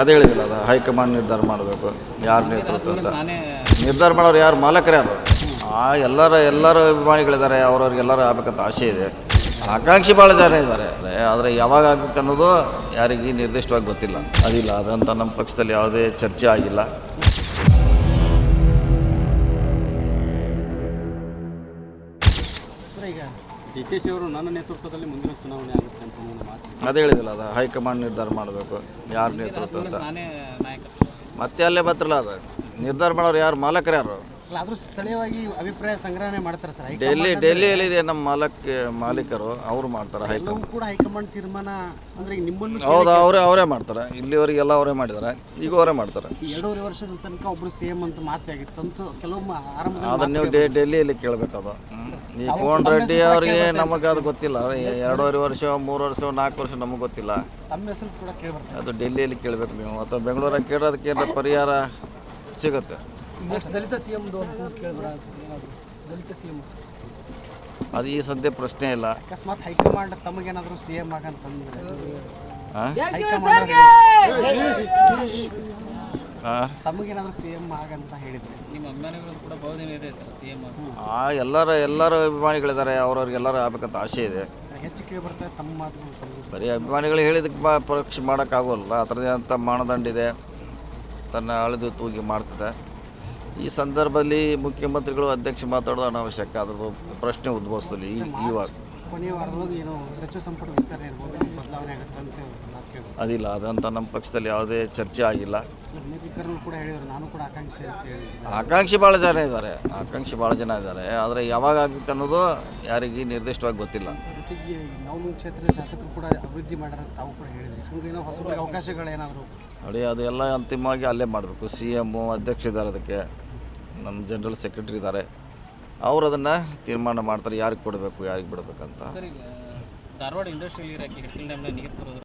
ಅದೇ ಹೇಳಿದಿಲ್ಲ, ಅದು ಹೈಕಮಾಂಡ್ ನಿರ್ಧಾರ ಮಾಡಬೇಕು ಯಾರು ನೇತೃತ್ವ ಅಂತ. ನಿರ್ಧಾರ ಮಾಡೋರು ಯಾರು, ಮಾಲಕರು ಯಾರು? ಎಲ್ಲರ ಅಭಿಮಾನಿಗಳಿದ್ದಾರೆ, ಅವ್ರವ್ರಿಗೆಲ್ಲರೂ ಆಗ್ಬೇಕಂತ ಆಸೆ ಇದೆ. ಆಕಾಂಕ್ಷಿ ಭಾಳ ಜನ ಇದ್ದಾರೆ, ಆದರೆ ಯಾವಾಗ ಆಗುತ್ತೆ ಅನ್ನೋದು ಯಾರಿಗೆ ನಿರ್ದಿಷ್ಟವಾಗಿ ಗೊತ್ತಿಲ್ಲ. ಅದಿಲ್ಲ, ಅದಂತ ನಮ್ಮ ಪಕ್ಷದಲ್ಲಿ ಯಾವುದೇ ಚರ್ಚೆ ಆಗಿಲ್ಲ. ಈಗ DK ಅವರು ನನ್ನ ನೇತೃತ್ವದಲ್ಲಿ ಮುಂದಿನ ಚುನಾವಣೆ ಆಗುತ್ತೆ ಅಂತ ಒಂದು ಮಾತು. ಅದೇ ಹೇಳಿದಿಲ್ಲ, ಅದು ಹೈಕಮಾಂಡ್ ನಿರ್ಧಾರ ಮಾಡಬೇಕು ಯಾರು ನೇತೃತ್ವ ಅಂತ. ಮತ್ತೆ ಅಲ್ಲೇ ಬರ್ತಿಲ್ಲ, ಅದು ನಿರ್ಧಾರ ಮಾಡೋರು ಯಾರು, ಮಾಲಕರು ಯಾರು? ಆದರೂ ಸ್ಥಳೀಯವಾಗಿ ಅಭಿಪ್ರಾಯ ಸಂಗ್ರಹಣೆ ಮಾಡ್ತಾರೆ ಸರ್. ಡೆಲ್ಲಿಯಲ್ಲಿದೆ ನಮ್ಮ ಮಾಲೀಕರು, ಅವರು ಮಾಡ್ತಾರೆ. ಹೈಕಮಾಂಡ್ ಕೂಡ ಹೈಕಮಾಂಡ್ ತೀರ್ಮಾನ ಅಂದರೆ ನಿಮ್ಮನ್ನು ಹೌದು, ಅವರೇ ಮಾಡ್ತಾರೆ. ಇಲ್ಲಿವರೆಗೆಲ್ಲ ಅವರೇ ಮಾಡಿದ್ದಾರೆ, ಈಗ ಅವರೇ ಮಾಡ್ತಾರೆ. 2.5 ವರ್ಷದ ತನಕ ಒಬ್ಬರು CM ಅಂತ ಮಾತಾಗಿತ್ತು ಅಂತ ಕೆಲವೊಮ್ಮೆ ಆರಂಭದಲ್ಲಿ ಅದನ್ನು ನೀವು ಡೆಲ್ಲಿಯಲ್ಲಿ ಕೇಳಬೇಕದು. ಈ ಕೋನ್ ರೆಡ್ಡಿ ಅವರಿಗೆ ನಮಗೆ ಅದು ಗೊತ್ತಿಲ್ಲ. 2.5 ವರ್ಷ, 3 ವರ್ಷ, 4 ವರ್ಷ ನಮಗೆ ಗೊತ್ತಿಲ್ಲ. ತಮ್ಮ ಹೆಸರು ಕೂಡ ಕೇಳಬಾರ್ದು, ಅದು ಡೆಲ್ಲಿಯಲ್ಲಿ ಕೇಳಬೇಕು ನೀವು, ಅಥವಾ ಬೆಂಗಳೂರಾಗ ಕೇಳಿದ್ರೆ ಅದಕ್ಕೆ ಪರಿಹಾರ ಸಿಗುತ್ತೆ. ದಲಿತ CM ದಲಿತ CM ಅದು ಈ ಸದ್ಯ ಪ್ರಶ್ನೆ ಇಲ್ಲ. ಅಕಸ್ಮಾತ್ ಹೈಕಮಾಂಡ್ ತಮಗೇನಾದರೂ CM ಆಗಂತಂದ್ರೆ ತಮಗೇನಾದರೂ CM ಆಗಂತ ಹೇಳಿದ್ರೆ ನಿಮ್ಮ ಅಭಿಮಾನಿಗಳು ಕೂಡ ಬಹುದಿನ ಇದೆ ಸರ್ CM ಎಲ್ಲರ ಅಭಿಮಾನಿಗಳಿದ್ದಾರೆ, ಅವ್ರವ್ರಿಗೆಲ್ಲರೂ ಆಗ್ಬೇಕಂತ ಆಸೆ ಇದೆ. ಹೆಚ್ಚು ಕೇಳಿ ಬರ್ತಾರೆ ತಮ್ಮ ಮಾತುಗಳು. ಬರೀ ಅಭಿಮಾನಿಗಳು ಹೇಳಿದಕ್ಕೆ ಪರೀಕ್ಷೆ ಮಾಡೋಕ್ಕಾಗೋಲ್ಲ, ಅದರದೇ ಅಂತ ಮಾನದಂಡಿದೆ, ತನ್ನ ಅಳೆದು ತೂಗಿ ಮಾಡ್ತದೆ. ಈ ಸಂದರ್ಭದಲ್ಲಿ ಮುಖ್ಯಮಂತ್ರಿಗಳು ಅಧ್ಯಕ್ಷ ಮಾತಾಡೋದು ಅನಾವಶ್ಯಕ, ಅದ್ರ ಪ್ರಶ್ನೆ ಉದ್ಭವಿಸ್ತಲ್ಲ ಇವಾಗ. ಕೊನೆಯ ವಾರದೊಳಗೆ ಏನು ಸಚಿವ ಸಂಪುಟ ವಿಸ್ತರಣೆ ಇರ್ಬೋದು, ಬದಲಾವಣೆ ಆಗುತ್ತೆ ಅಂತ ಅದಿಲ್ಲ, ಅದಂತ ನಮ್ಮ ಪಕ್ಷದಲ್ಲಿ ಯಾವುದೇ ಚರ್ಚೆ ಆಗಿಲ್ಲ. ನಿರ್ಣಯಿಕರನ್ನು ಕೂಡ ಹೇಳಿದರು, ನಾನು ಕೂಡ ಆಕಾಂಕ್ಷಿ ಅಂತ ಹೇಳಿ. ಆಕಾಂಕ್ಷಿ ಭಾಳ ಜನ ಇದ್ದಾರೆ, ಆದರೆ ಯಾವಾಗ ಆಗುತ್ತೆ ಅನ್ನೋದು ಯಾರಿಗೆ ನಿರ್ದಿಷ್ಟವಾಗಿ ಗೊತ್ತಿಲ್ಲ. ಜೊತೆಗೆ ನಾವು ಕ್ಷೇತ್ರದ ಶಾಸಕರು ಕೂಡ ಅಭಿವೃದ್ಧಿ ಮಾಡ್ಯಾರ ತಾವು ಕೂಡ ಹೇಳಿದ್ರಿ, ಹಂಗೇನೋ ಹೊಸ ಅವಕಾಶಗಳೇನಾದರೂ ನೋಡಿ, ಅದೆಲ್ಲ ಅಂತಿಮವಾಗಿ ಅಲ್ಲೇ ಮಾಡಬೇಕು. CM ಅಧ್ಯಕ್ಷ ಇದ್ದಾರೆ, ಅದಕ್ಕೆ ನಮ್ಮ ಜನರಲ್ ಸೆಕ್ರೆಟರಿ ಇದ್ದಾರೆ, ಅವರು ಅದನ್ನು ತೀರ್ಮಾನ ಮಾಡ್ತಾರೆ, ಯಾರಿಗೆ ಕೊಡಬೇಕು ಯಾರಿಗೆ ಬಿಡಬೇಕಂತ. ಧಾರವಾಡ ಇಂಡಸ್ಟ್ರಿಯಲ್ ನೀರು